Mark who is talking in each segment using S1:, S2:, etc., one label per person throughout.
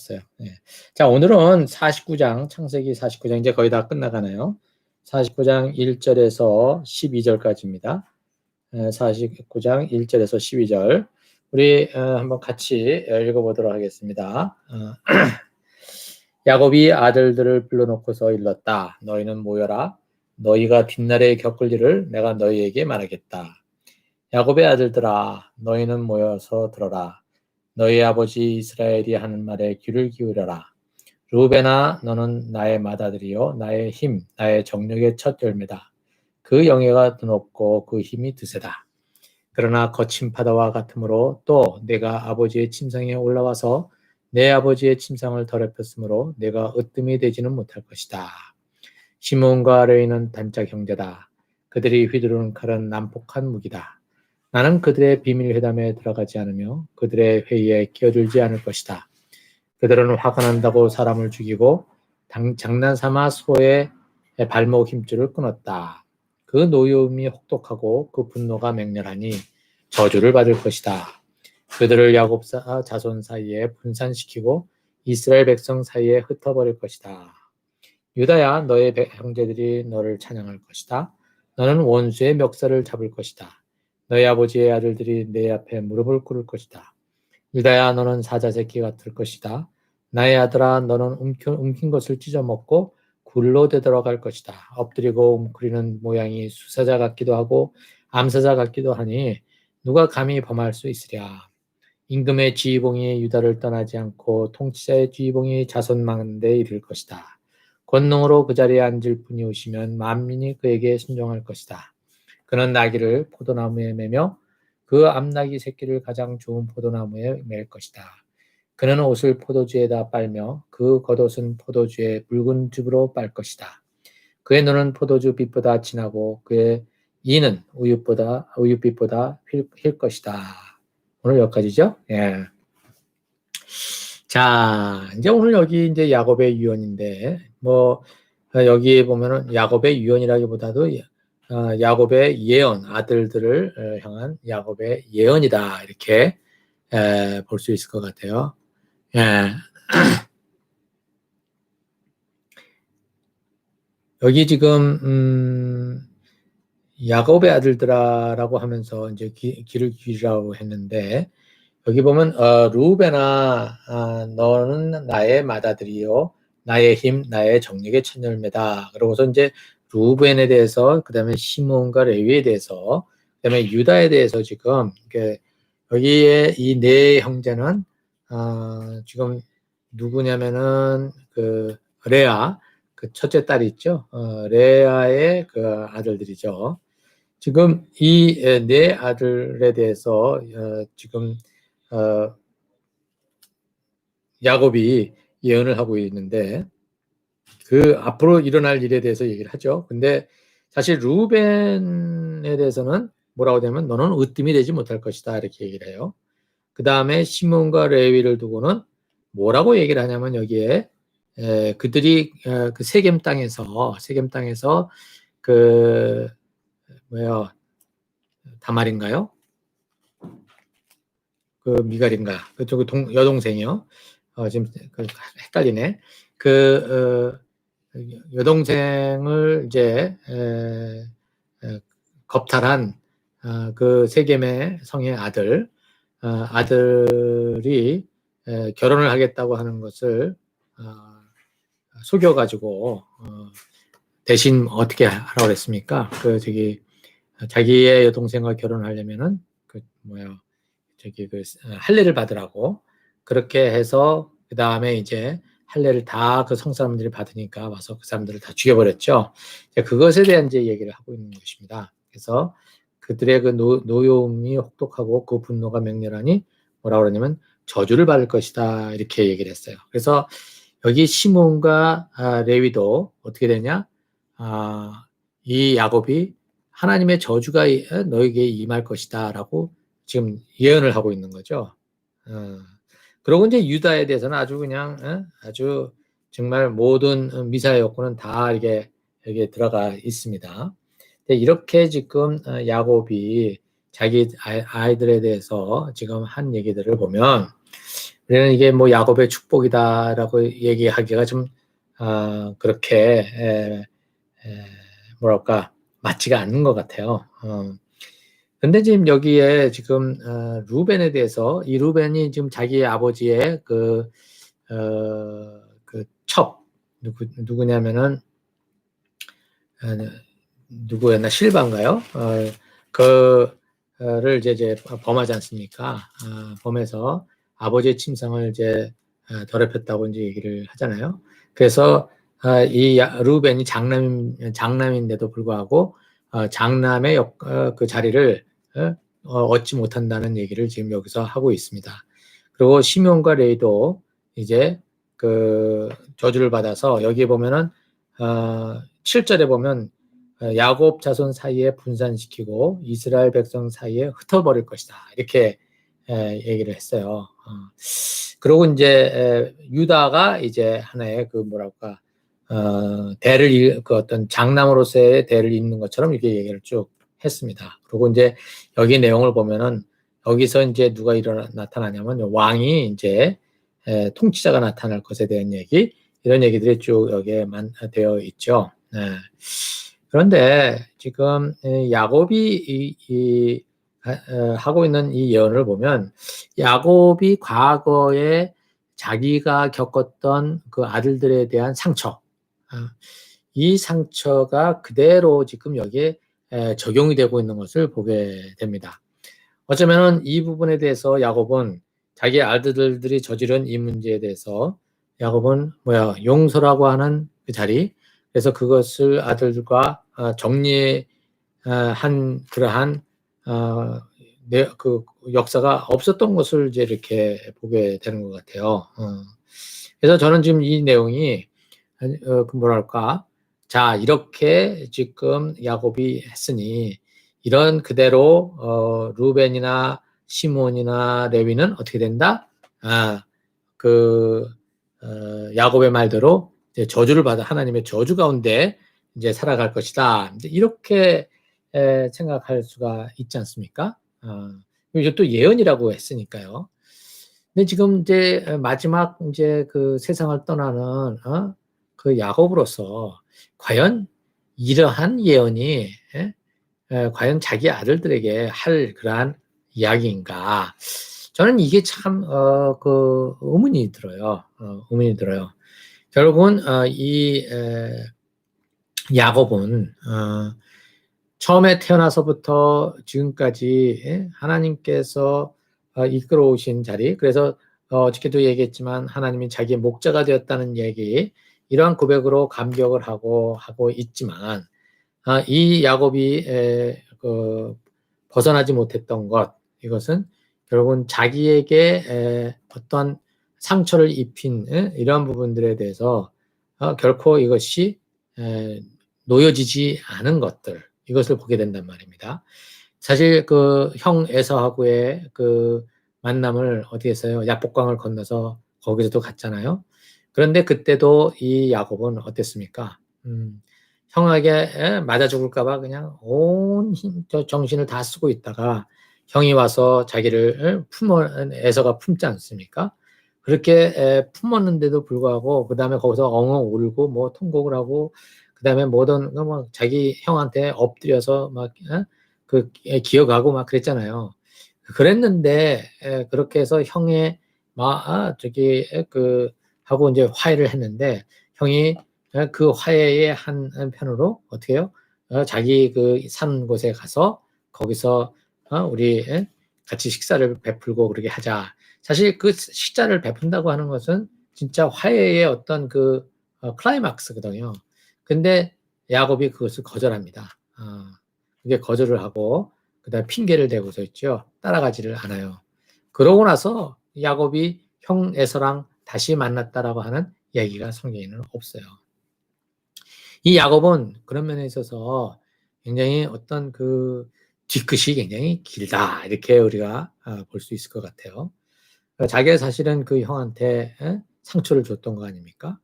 S1: 있었어요. 예. 자, 오늘은 49장, 창세기 49장 이제 거의 다 끝나가네요. 49장 1절에서 12절까지입니다. 49장 1절에서 12절. 우리 한번 같이 읽어보도록 하겠습니다. 야곱이 아들들을 불러놓고서 일렀다. 너희는 모여라. 너희가 뒷날에 겪을 일을 내가 너희에게 말하겠다. 야곱의 아들들아, 너희는 모여서 들어라. 너희 아버지 이스라엘이 하는 말에 귀를 기울여라. 루벤아, 너는 나의 맏아들이요 나의 힘, 나의 정력의 첫 열매다. 그 영예가 드높고 그 힘이 드세다. 그러나 거친 바다와 같으므로 또 내가 아버지의 침상에 올라와서 내 아버지의 침상을 더럽혔으므로 내가 으뜸이 되지는 못할 것이다. 시몬과 레위는 단짝 형제다. 그들이 휘두르는 칼은 난폭한 무기다. 나는 그들의 비밀 회담에 들어가지 않으며 그들의 회의에 끼어들지 않을 것이다. 그들은 화가 난다고 사람을 죽이고 장난삼아 소의 발목 힘줄을 끊었다. 그 노여움이 혹독하고 그 분노가 맹렬하니 저주를 받을 것이다. 그들을 야곱 자손 사이에 분산시키고 이스라엘 백성 사이에 흩어버릴 것이다. 유다야, 너의 형제들이 너를 찬양할 것이다. 너는 원수의 멱살을 잡을 것이다. 너희 아버지의 아들들이 내 앞에 무릎을 꿇을 것이다. 유다야, 너는 사자 새끼 같을 것이다. 나의 아들아, 너는 움킨 것을 찢어먹고 굴로 되돌아갈 것이다. 엎드리고 웅크리는 모양이 수사자 같기도 하고 암사자 같기도 하니 누가 감히 범할 수 있으랴. 임금의 지휘봉이 유다를 떠나지 않고 통치자의 지휘봉이 자손 많은데 이를 것이다. 권능으로 그 자리에 앉을 분이 오시면 만민이 그에게 순종할 것이다. 그는 나귀를 포도나무에 매며 그 암나귀 새끼를 가장 좋은 포도나무에 맬 것이다. 그는 옷을 포도주에다 빨며 그 겉옷은 포도주의 붉은 즙으로 빨 것이다. 그의 눈은 포도주 빛보다 진하고 그의 이는 우윳빛보다 휠 것이다. 오늘 여기까지죠? 예. 자, 이제 오늘 여기 이제 야곱의 유언인데, 여기에 보면은 야곱의 유언이라기보다도 야곱의 예언, 아들들을 향한 야곱의 예언이다. 이렇게 볼 수 있을 것 같아요. 예. 여기 지금 야곱의 아들들아라고 하면서 이제 귀를 기울이라고 했는데 여기 보면 루벤아, 너는 나의 맏아들이요 나의 힘, 나의 정력의 첫 열매다. 그러고서 이제 루벤에 대해서, 그 다음에 시몬과 레위에 대해서, 그 다음에 유다에 대해서 지금 여기에 이 네 형제는 지금 누구냐면은 그 레아, 그 첫째 딸이 있죠. 레아의 그 아들들이죠. 지금 이 네 아들에 대해서 지금 야곱이 예언을 하고 있는데 그 앞으로 일어날 일에 대해서 얘기를 하죠. 근데 사실 루벤에 대해서는 뭐라고 되면 너는 으뜸이 되지 못할 것이다 이렇게 얘기를 해요. 그 다음에 시몬과 레위를 두고는 뭐라고 얘기를 하냐면 여기에 그들이 그 세겜 땅에서 그 다말인가요? 그 미갈인가? 그쪽 여동생이요. 지금 헷갈리네. 여동생을 이제 겁탈한 그 세겜의 성의 아들이 결혼을 하겠다고 하는 것을 속여가지고 대신 어떻게 하라고 그랬습니까? 자기의 여동생과 결혼하려면은 할례를 받으라고 그렇게 해서 그 다음에 이제 할례를 다 그 성 사람들이 받으니까 와서 그 사람들을 다 죽여버렸죠. 그것에 대한 이제 얘기를 하고 있는 것입니다. 그래서 그들의 그 노여움이 혹독하고 그 분노가 맹렬하니 뭐라고 그러냐면 저주를 받을 것이다 이렇게 얘기를 했어요. 그래서 여기 시몬과 레위도 어떻게 되냐? 이 야곱이 하나님의 저주가 너에게 임할 것이다라고 지금 예언을 하고 있는 거죠. 그리고 이제 유다에 대해서는 아주 그냥 아주 정말 모든 미사의 요건은 다 이게 여기에 들어가 있습니다. 이렇게 지금 야곱이 자기 아이들에 대해서 지금 한 얘기들을 보면 우리는 이게 뭐 야곱의 축복이다라고 얘기하기가 좀 그렇게 뭐랄까 맞지가 않는 것 같아요. 근데 지금 여기에 지금 루벤에 대해서 이 루벤이 지금 자기 아버지의 그 첩 누구냐면은 누구였나 실바인가요? 그를 이제 범하지 않습니까? 범해서 아버지의 침상을 이제 더럽혔다고 이제 얘기를 하잖아요. 그래서 이 루벤이 장남인데도 불구하고 장남의 그 자리를 얻지 못한다는 얘기를 지금 여기서 하고 있습니다. 그리고 시몬과 레이도 이제 그 저주를 받아서 여기에 보면은 7절에 보면 야곱 자손 사이에 분산시키고 이스라엘 백성 사이에 흩어버릴 것이다. 이렇게 얘기를 했어요. 그리고 이제 유다가 이제 하나의 그 뭐랄까 그 어떤 장남으로서의 대를 잇는 것처럼 이렇게 얘기를 쭉 했습니다. 그리고 이제 여기 내용을 보면은 여기서 이제 누가 나타나냐면 왕이 이제 통치자가 나타날 것에 대한 얘기, 이런 얘기들이 쭉 여기에 되어 있죠. 네. 그런데 지금 야곱이 하고 있는 이 예언을 보면 야곱이 과거에 자기가 겪었던 그 아들들에 대한 상처, 이 상처가 그대로 지금 여기에 적용이 되고 있는 것을 보게 됩니다. 어쩌면 이 부분에 대해서 야곱은 자기 아들들이 저지른 이 문제에 대해서 야곱은 용서라고 하는 그 자리, 그래서 그것을 아들과 정리한 그러한 그 역사가 없었던 것을 이제 이렇게 보게 되는 것 같아요. 그래서 저는 지금 이 내용이 뭐랄까, 자 이렇게 지금 야곱이 했으니 이런 그대로 루벤이나 시몬이나 레위는 어떻게 된다? 야곱의 말대로 이제 저주를 받아 하나님의 저주 가운데 이제 살아갈 것이다. 이렇게 생각할 수가 있지 않습니까? 이게 또 예언이라고 했으니까요. 근데 지금 이제 마지막 이제 그 세상을 떠나는 그 야곱으로서 과연 이러한 예언이 과연 자기 아들들에게 할 그러한 이야기인가? 저는 이게 참 그 의문이 들어요. 의문이 들어요. 결국은 이 야곱은 처음에 태어나서부터 지금까지 하나님께서 이끌어 오신 자리, 그래서 어저께도 얘기했지만 하나님이 자기의 목자가 되었다는 얘기, 이러한 고백으로 감격을 하고 있지만 이 야곱이 벗어나지 못했던 것, 이것은 결국은 자기에게 어떤 상처를 입힌 이러한 부분들에 대해서 결코 이것이 놓여지지 않은 것들, 이것을 보게 된단 말입니다. 사실 그 형 에서하고의 그 만남을 어디에서요? 야복강을 건너서 거기서도 갔잖아요. 그런데 그때도 이 야곱은 어땠습니까? 형에게 맞아 죽을까봐 그냥 온 정신을 다 쓰고 있다가 형이 와서 자기를 에서가 품지 않습니까? 그렇게 품었는데도 불구하고 그 다음에 거기서 엉엉 울고 뭐 통곡을 하고 그 다음에 모든 자기 형한테 엎드려서 막 기어가고 막 그랬잖아요. 그랬는데 그렇게 해서 형의 하고 이제 화해를 했는데 형이 그 화해의 한편으로 어떻게 해요? 자기 그 사는 곳에 가서 거기서 우리 같이 식사를 베풀고 그렇게 하자. 사실 그 식사를 베푼다고 하는 것은 진짜 화해의 어떤 클라이막스거든요. 근데 야곱이 그것을 거절합니다. 그게 거절을 하고 그다음에 핑계를 대고서 있죠. 따라가지를 않아요. 그러고 나서 야곱이 형 에서랑 다시 만났다라고 하는 얘기가 성경에는 없어요. 이 야곱은 그런 면에 있어서 굉장히 어떤 뒤끝이 굉장히 길다, 이렇게 우리가 볼 수 있을 것 같아요. 자기가 사실은 그 형한테 상처를 줬던 거 아닙니까?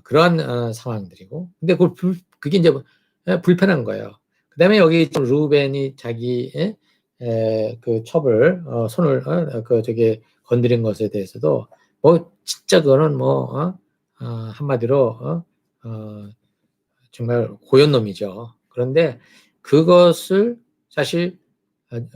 S1: 그러한 상황들이고, 근데 그게 이제 불편한 거예요. 그 다음에 여기 루벤이 자기 그 첩을 손을 건드린 것에 대해서도 뭐 진짜 그거는 뭐 한마디로 정말 고연 놈이죠. 그런데 그것을 사실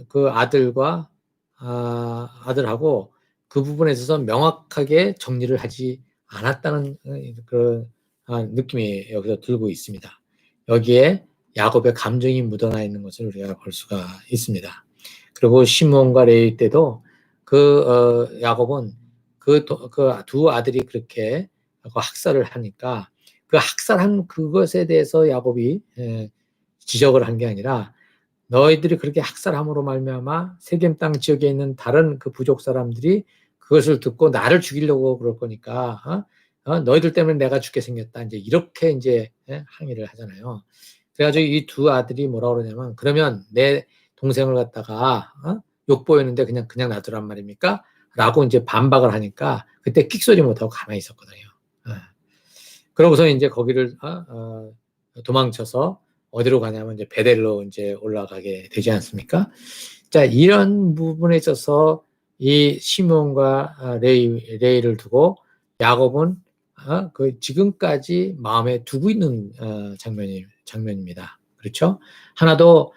S1: 그 아들과 아들하고 그 부분에 있어서 명확하게 정리를 하지 않았다는 그런 느낌이 여기서 들고 있습니다. 여기에 야곱의 감정이 묻어나 있는 것을 우리가 볼 수가 있습니다. 그리고 시므온과 레위 때도 야곱은 그 두 아들이 그렇게 학살을 하니까 그 학살한 그것에 대해서 야곱이 지적을 한 게 아니라 너희들이 그렇게 학살함으로 말미암아 세겜 땅 지역에 있는 다른 그 부족 사람들이 그것을 듣고 나를 죽이려고 그럴 거니까 너희들 때문에 내가 죽게 생겼다. 이제 이렇게 이제 항의를 하잖아요. 그래가지고 이 두 아들이 뭐라 그러냐면 그러면 내 동생을 갖다가 욕보였는데 그냥 놔두란 말입니까? 라고 이제 반박을 하니까 그때 끽소리 못하고 가만히 있었거든요. 그러고서 이제 거기를 도망쳐서 어디로 가냐면 이제 베델로 이제 올라가게 되지 않습니까? 자, 이런 부분에 있어서 이 시몬과 레이를 두고 야곱은 그 지금까지 마음에 두고 있는 장면입니다. 그렇죠? 하나도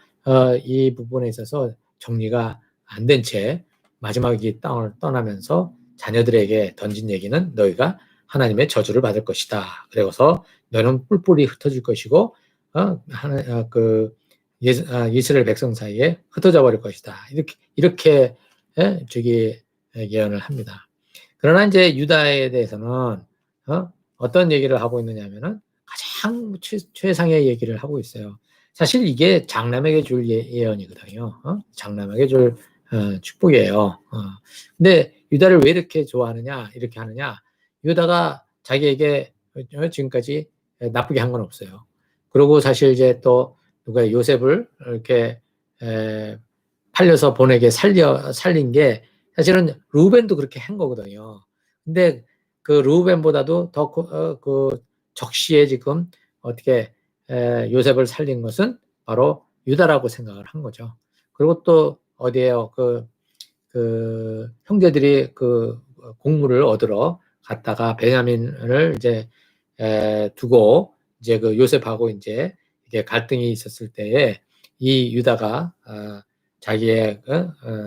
S1: 이 부분에 있어서 정리가 안 된 채 마지막에 이 땅을 떠나면서 자녀들에게 던진 얘기는 너희가 하나님의 저주를 받을 것이다. 그래서 너는 뿔뿔이 흩어질 것이고 이스라엘 백성 사이에 흩어져 버릴 것이다. 이렇게 저기 예언을 합니다. 그러나 이제 유다에 대해서는 어떤 얘기를 하고 있느냐면은 가장 최상의 얘기를 하고 있어요. 사실 이게 장남에게 줄 예언이거든요. 장남에게 줄 축복이에요. 근데 유다를 왜 이렇게 좋아하느냐, 이렇게 하느냐? 유다가 자기에게 지금까지 나쁘게 한 건 없어요. 그리고 사실 이제 또 누가 요셉을 이렇게 팔려서 보내게 살린 게 사실은 루벤도 그렇게 한 거거든요. 근데 그 루벤보다도 더 그 적시에 지금 어떻게 요셉을 살린 것은 바로 유다라고 생각을 한 거죠. 그리고 또 어디에요? 그 형제들이 그 곡물을 얻으러 갔다가 베냐민을 이제 두고 이제 그 요셉하고 이제 이게 갈등이 있었을 때에 이 유다가 자기의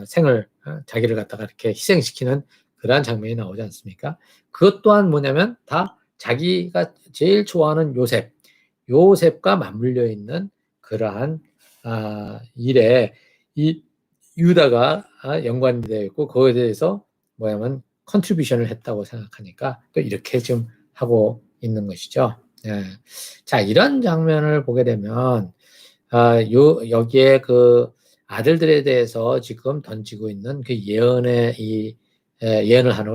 S1: 생을 자기를 갖다가 이렇게 희생시키는 그러한 장면이 나오지 않습니까? 그것 또한 뭐냐면 다 자기가 제일 좋아하는 요셉과 맞물려 있는 그러한 일에 이 유다가 연관이 되어 있고 그거에 대해서 뭐냐면 컨트리뷰션을 했다고 생각하니까 또 이렇게 좀 하고 있는 것이죠. 예. 자, 이런 장면을 보게 되면 여기에 그 아들들에 대해서 지금 던지고 있는 그 예언을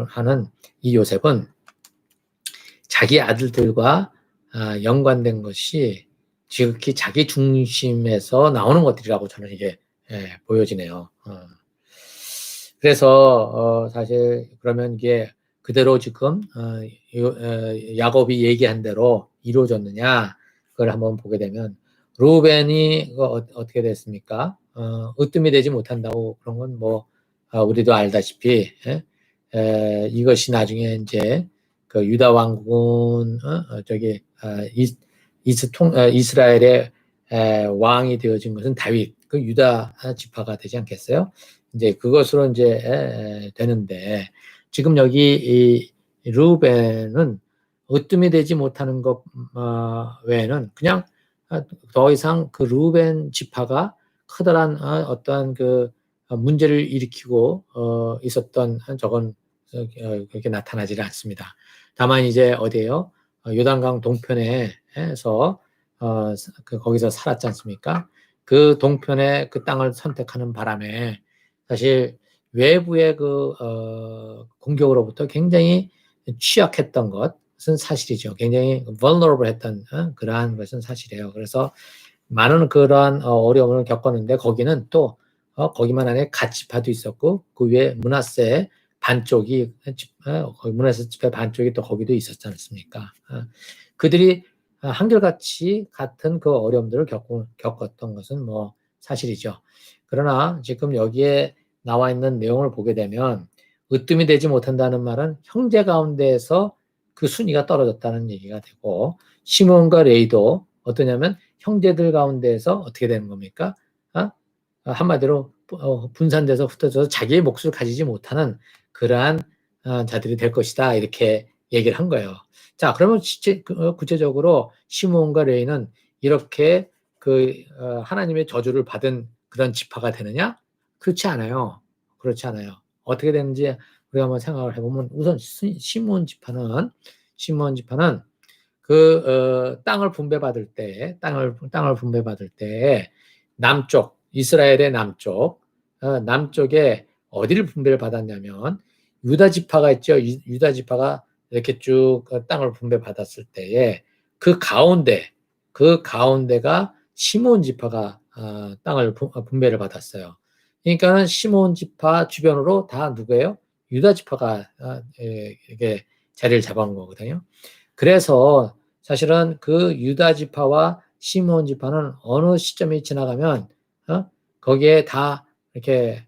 S1: 하는 이 요셉은 자기 아들들과 연관된 것이 지극히 자기 중심에서 나오는 것들이라고 저는 이게 보여지네요. 그래서 사실 그러면 이게 그대로 지금 야곱이 얘기한 대로 이루어졌느냐 그걸 한번 보게 되면 루벤이 어떻게 됐습니까? 으뜸이 되지 못한다고 그런 건 뭐 우리도 알다시피 이것이 나중에 이제 그 유다 왕국은 저기 이스라엘의 왕이 되어진 것은 다윗 그 유다 지파가 되지 않겠어요? 이제 그것으로 이제 되는데 지금 여기 이 루벤은 으뜸이 되지 못하는 것 외에는 그냥 더 이상 그 루벤 지파가 커다란 어떠한 그 문제를 일으키고 있었던 적은 그렇게 나타나지는 않습니다. 다만 이제 어디에요? 요단강 동편에서 거기서 살았지 않습니까? 그 동편에 그 땅을 선택하는 바람에 사실 외부의 그 공격으로부터 굉장히 취약했던 것은 사실이죠. 굉장히 vulnerable 했던 그러한 것은 사실이에요. 그래서 많은 그러한 어려움을 겪었는데 거기는 또 거기만 안에 갓지파도 있었고 그 위에 므낫세 반쪽이 므낫세 지파 반쪽이 또 거기도 있었지 않습니까? 그들이 한결같이 같은 그 어려움들을 겪었던 것은 뭐 사실이죠. 그러나 지금 여기에 나와 있는 내용을 보게 되면 으뜸이 되지 못한다는 말은 형제 가운데에서 그 순위가 떨어졌다는 얘기가 되고, 시몬과 레위도 어떠냐면 형제들 가운데에서 어떻게 되는 겁니까? 한마디로 분산돼서 흩어져서 자기의 몫을 가지지 못하는 그러한 자들이 될 것이다, 이렇게 얘기를 한 거예요. 자, 그러면 구체적으로 시몬과 레위는 이렇게 하나님의 저주를 받은 그런 지파가 되느냐? 그렇지 않아요. 그렇지 않아요. 어떻게 되는지 우리가 한번 생각을 해보면, 우선 시몬 지파는 땅을 분배받을 때, 땅을 분배받을 때 남쪽, 이스라엘의 남쪽에 어디를 분배를 받았냐면, 유다 지파가 있죠. 유다 지파가 이렇게 쭉 땅을 분배받았을 때에 그 가운데가 시몬 지파가 땅을 분배를 받았어요. 그러니까 시몬 지파 주변으로 다 누구예요? 유다 지파가 이게 자리를 잡아온 거거든요. 그래서 사실은 그 유다 지파와 시몬 지파는 어느 시점이 지나가면 거기에 다 이렇게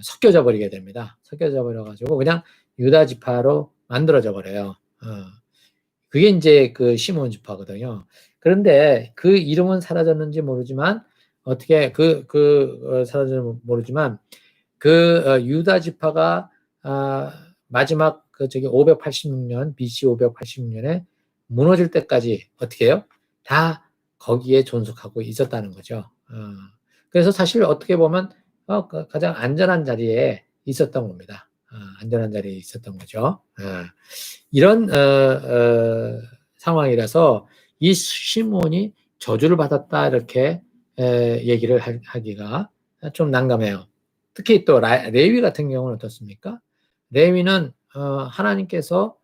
S1: 섞여져 버리게 됩니다. 섞여져 버려가지고 그냥 유다 지파로 만들어져 버려요. 그게 이제 그 시몬 지파거든요. 그런데 그 이름은 사라졌는지 모르지만, 어떻게 사라졌는지 모르지만, 유다 지파가 마지막 586년, BC 586년에 무너질 때까지 어떻게 해요? 다 거기에 존속하고 있었다는 거죠. 그래서 사실 어떻게 보면 가장 안전한 자리에 있었던 겁니다. 안전한 자리에 있었던 거죠. 이런 상황이라서 이 시몬이 저주를 받았다, 이렇게 얘기를 하기가 좀 난감해요. 특히 또 레위 같은 경우는 어떻습니까? 레위는 하나님께서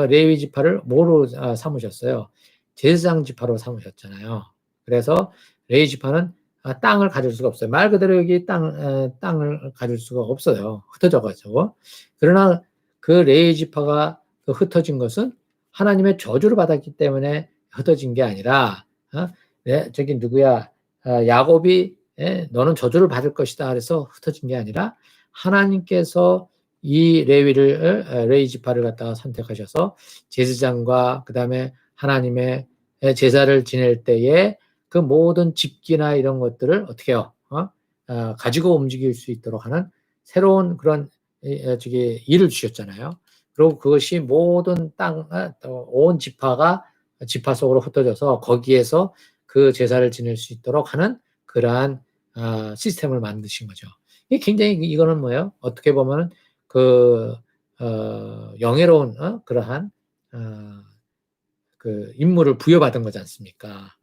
S1: 레위 지파를 뭐로 삼으셨어요? 제사장 지파로 삼으셨잖아요. 그래서 레위 지파는 땅을 가질 수가 없어요. 말 그대로 여기 땅을 가질 수가 없어요. 흩어져가지고. 그러나 그 레위 지파가 흩어진 것은 하나님의 저주를 받았기 때문에 흩어진 게 아니라, 저기 누구야, 야곱이 너는 저주를 받을 것이다 그래서 흩어진 게 아니라, 하나님께서 이 레위 지파를 갖다가 선택하셔서 제사장과 그 다음에 하나님의 제사를 지낼 때에 그 모든 집기나 이런 것들을 어떻게 해요? 가지고 움직일 수 있도록 하는 새로운 그런 일을 주셨잖아요. 그리고 그것이 모든 온 지파 속으로 흩어져서 거기에서 그 제사를 지낼 수 있도록 하는 그러한 시스템을 만드신 거죠. 이게 굉장히, 이거는 뭐예요? 어떻게 보면 영예로운 그러한 그 임무를 부여받은 거지 않습니까?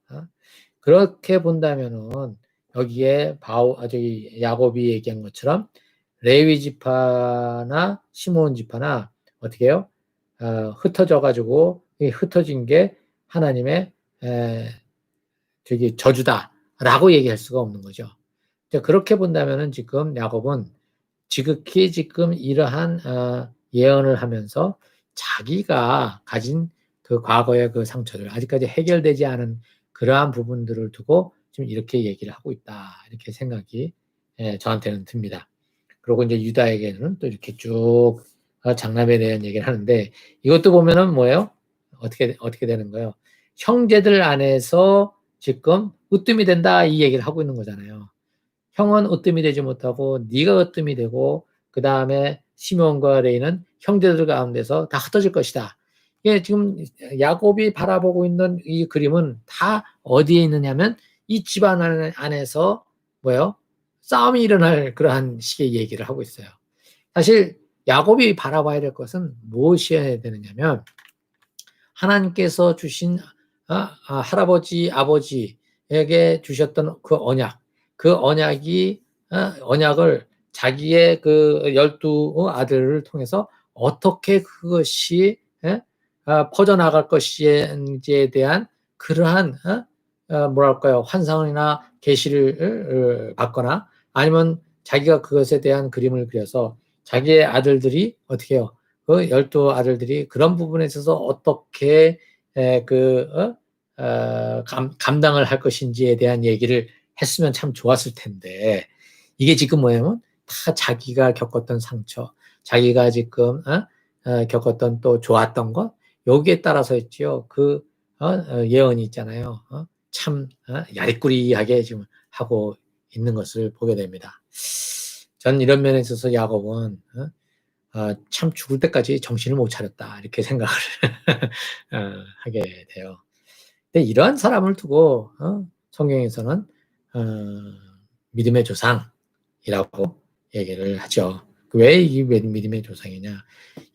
S1: 그렇게 본다면은 여기에 야곱이 얘기한 것처럼 레위 지파나 시몬 지파나 어떻게 해요? 흩어져 가지고 흩어진 게 하나님의 저주다라고 얘기할 수가 없는 거죠. 그렇게 본다면은 지금 야곱은 지극히 지금 이러한 예언을 하면서 자기가 가진 그 과거의 그 상처들, 아직까지 해결되지 않은 그러한 부분들을 두고 지금 이렇게 얘기를 하고 있다, 이렇게 생각이 저한테는 듭니다. 그리고 이제 유다에게는 또 이렇게 쭉 장남에 대한 얘기를 하는데, 이것도 보면은 뭐예요? 어떻게 되는 거예요? 형제들 안에서 지금 으뜸이 된다, 이 얘기를 하고 있는 거잖아요. 형은 으뜸이 되지 못하고 네가 으뜸이 되고, 그 다음에 시몬과 레위는 형제들 가운데서 다 흩어질 것이다. 이게 지금 야곱이 바라보고 있는 이 그림은 다 어디에 있느냐면 이 집안 안에서 뭐예요? 싸움이 일어날 그러한 식의 얘기를 하고 있어요. 사실 야곱이 바라봐야 될 것은 무엇이어야 되느냐면, 하나님께서 주신 할아버지, 아버지에게 주셨던 그 언약을 자기의 그 12 아들을 통해서 어떻게 그것이 퍼져나갈 것인지에 대한 그러한 뭐랄까요, 환상이나 계시를 받거나, 아니면 자기가 그것에 대한 그림을 그려서 자기의 아들들이 어떻게 해요? 그 12 아들들이 그런 부분에 있어서 어떻게 감당을 할 것인지에 대한 얘기를 했으면 참 좋았을 텐데, 이게 지금 뭐냐면 다 자기가 겪었던 상처, 자기가 지금 겪었던 또 좋았던 것 여기에 따라서 있지요. 그 예언이 있잖아요. 참 야리꾸리하게 지금 하고 있는 것을 보게 됩니다. 전 이런 면에 있어서 야곱은 참 죽을 때까지 정신을 못 차렸다 이렇게 생각을 하게 돼요. 근데 이러한 사람을 두고 성경에서는 믿음의 조상이라고 얘기를 하죠. 왜 이 믿음의 조상이냐?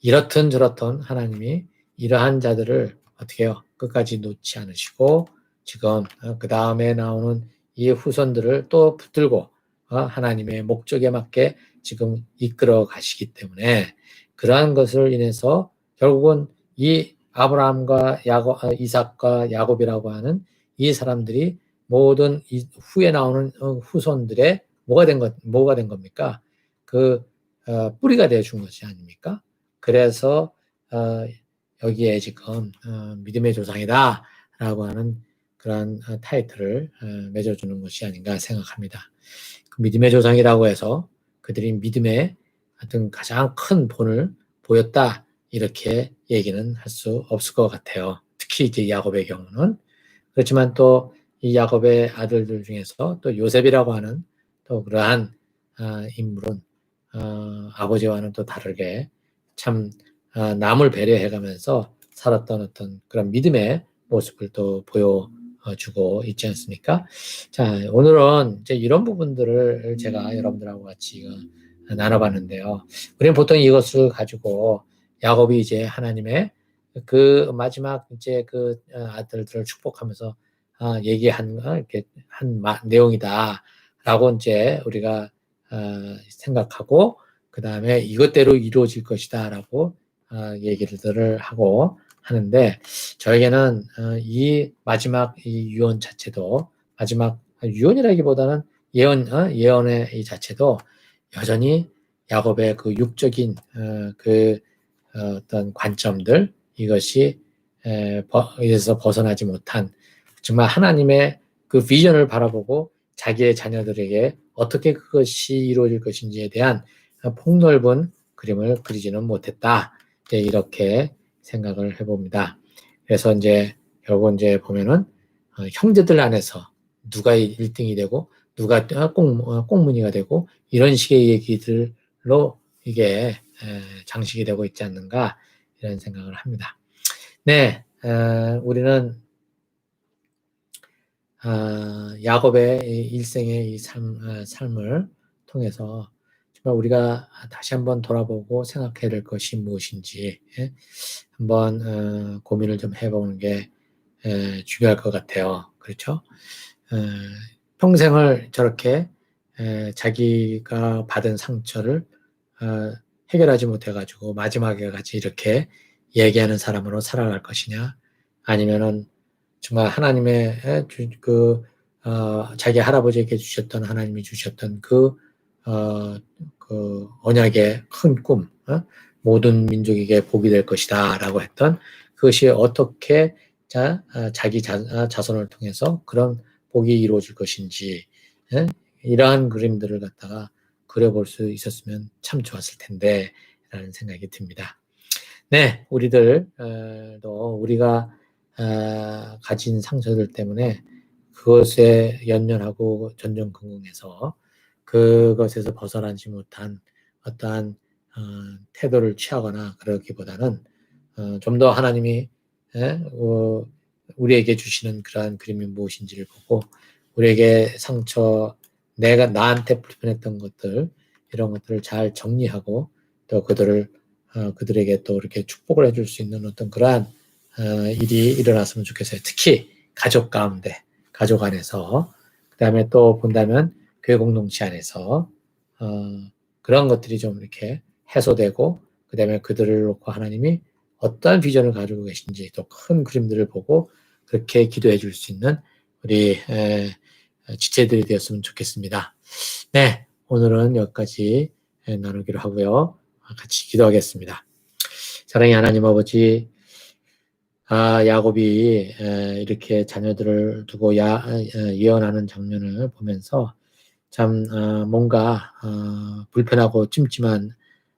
S1: 이렇든 저렇든 하나님이 이러한 자들을 어떻게 해요? 끝까지 놓지 않으시고 지금 그 다음에 나오는 이 후손들을 또 붙들고 하나님의 목적에 맞게 지금 이끌어 가시기 때문에 그러한 것을 인해서 결국은 이 아브라함과 이삭과 야곱이라고 하는 이 사람들이 모든 후에 나오는 후손들의 뭐가 된 겁니까? 그 뿌리가 되어 준 것이 아닙니까? 그래서 여기에 지금 믿음의 조상이다라고 하는 그런 타이틀을 맺어주는 것이 아닌가 생각합니다. 그 믿음의 조상이라고 해서 그들이 믿음의 하여튼 가장 큰 본을 보였다 이렇게 얘기는 할 수 없을 것 같아요. 특히 이제 야곱의 경우는 그렇지만 또 이 야곱의 아들들 중에서 또 요셉이라고 하는 또 그러한 인물은 아버지와는 또 다르게 참 남을 배려해가면서 살았던 어떤 그런 믿음의 모습을 또 보여주고 있지 않습니까? 자, 오늘은 이제 이런 부분들을 제가 여러분들하고 같이 나눠봤는데요. 우리는 보통 이것을 가지고 야곱이 이제 하나님의 그 마지막 이제 그 아들들을 축복하면서 얘기한 이렇게 한 내용이다라고 이제 우리가 생각하고 그 다음에 이것대로 이루어질 것이다라고 얘기를 하고 하는데 저에게는 이 마지막 이 유언 자체도 마지막 유언이라기보다는 예언의 이 자체도 여전히 야곱의 그 육적인 그 어떤 관점들 이것이 에서 벗어나지 못한 정말 하나님의 그 비전을 바라보고 자기의 자녀들에게 어떻게 그것이 이루어질 것인지에 대한 폭넓은 그림을 그리지는 못했다. 이제 이렇게 생각을 해봅니다. 그래서 이제 결국 이제 보면은 형제들 안에서 누가 1등이 되고 누가 꽁무니가 되고 이런 식의 얘기들로 이게 장식이 되고 있지 않는가 이런 생각을 합니다. 네, 우리는 야곱의 일생의 이 삶을 통해서 정말 우리가 다시 한번 돌아보고 생각해야 될 것이 무엇인지 한번 고민을 좀 해보는 게 중요할 것 같아요. 그렇죠? 평생을 저렇게 자기가 받은 상처를 해결하지 못해가지고 마지막에 같이 이렇게 얘기하는 사람으로 살아갈 것이냐 아니면은 정말 하나님의 자기 할아버지에게 주셨던 하나님이 주셨던 그 언약의 큰 꿈, 모든 민족에게 복이 될 것이다라고 했던 그것이 어떻게 자기 자손을 통해서 그런 복이 이루어질 것인지 이러한 그림들을 갖다가 그려볼 수 있었으면 참 좋았을 텐데 라는 생각이 듭니다. 네, 우리들도 우리가 가진 상처들 때문에 그것에 연연하고 전전긍긍해서 그것에서 벗어나지 못한 어떠한 태도를 취하거나 그러기보다는 좀 더 하나님이 우리에게 주시는 그러한 그림이 무엇인지를 보고 우리에게 상처 내가 나한테 불편했던 것들 이런 것들을 잘 정리하고 또 그들에게 또 이렇게 축복을 해줄 수 있는 어떤 그러한 일이 일어났으면 좋겠어요. 특히 가족 가운데, 가족 안에서, 그 다음에 또 본다면 교회 공동체 안에서 그런 것들이 좀 이렇게 해소되고, 그 다음에 그들을 놓고 하나님이 어떠한 비전을 가지고 계신지 또 큰 그림들을 보고 그렇게 기도해 줄 수 있는 우리 지체들이 되었으면 좋겠습니다. 네, 오늘은 여기까지 나누기로 하고요. 같이 기도하겠습니다. 사랑의 하나님 아버지, 야곱이 이렇게 자녀들을 두고 예언하는 장면을 보면서 참 뭔가 불편하고 찜찜한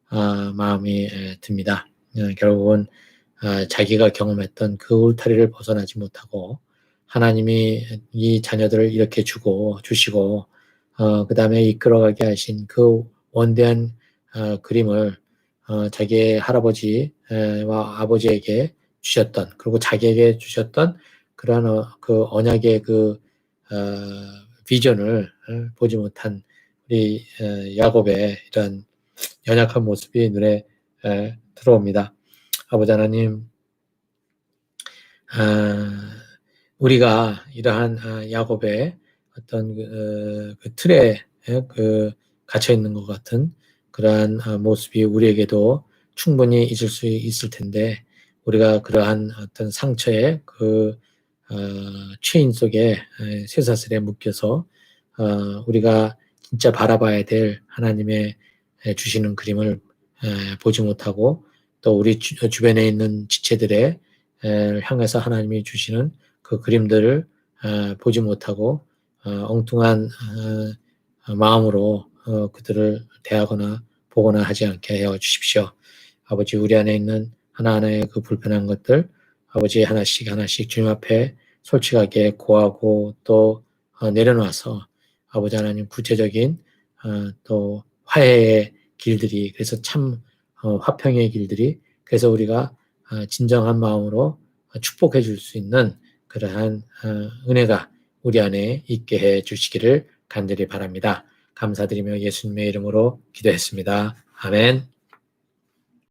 S1: 마음이 듭니다. 결국은 자기가 경험했던 그 울타리를 벗어나지 못하고 하나님이 이 자녀들을 이렇게 주시고 그 다음에 이끌어가게 하신 그 원대한 그림을 자기의 할아버지와 아버지에게 주셨던, 그리고 자기에게 주셨던 그러한 그 언약의 그 비전을 보지 못한 우리 야곱의 이런 연약한 모습이 눈에 들어옵니다. 아버지 하나님, 우리가 이러한 야곱의 어떤 그 틀에 갇혀 있는 것 같은 그러한 모습이 우리에게도 충분히 있을 수 있을 텐데, 우리가 그러한 어떤 상처의 그 체인 속에 쇠사슬에 묶여서 우리가 진짜 바라봐야 될 하나님의 주시는 그림을 보지 못하고, 또 우리 주변에 있는 지체들의 향해서 하나님이 주시는 그 그림들을 보지 못하고 엉뚱한 마음으로 그들을 대하거나 보거나 하지 않게 하여 주십시오. 아버지, 우리 안에 있는 하나하나의 그 불편한 것들, 아버지 하나씩 하나씩 주님 앞에 솔직하게 고하고 또 내려놔서 아버지 하나님 구체적인 또 화해의 길들이, 그래서 참 화평의 길들이, 그래서 우리가 진정한 마음으로 축복해 줄 수 있는 그러한 은혜가 우리 안에 있게 해 주시기를 간절히 바랍니다. 감사드리며 예수님의 이름으로 기도했습니다. 아멘.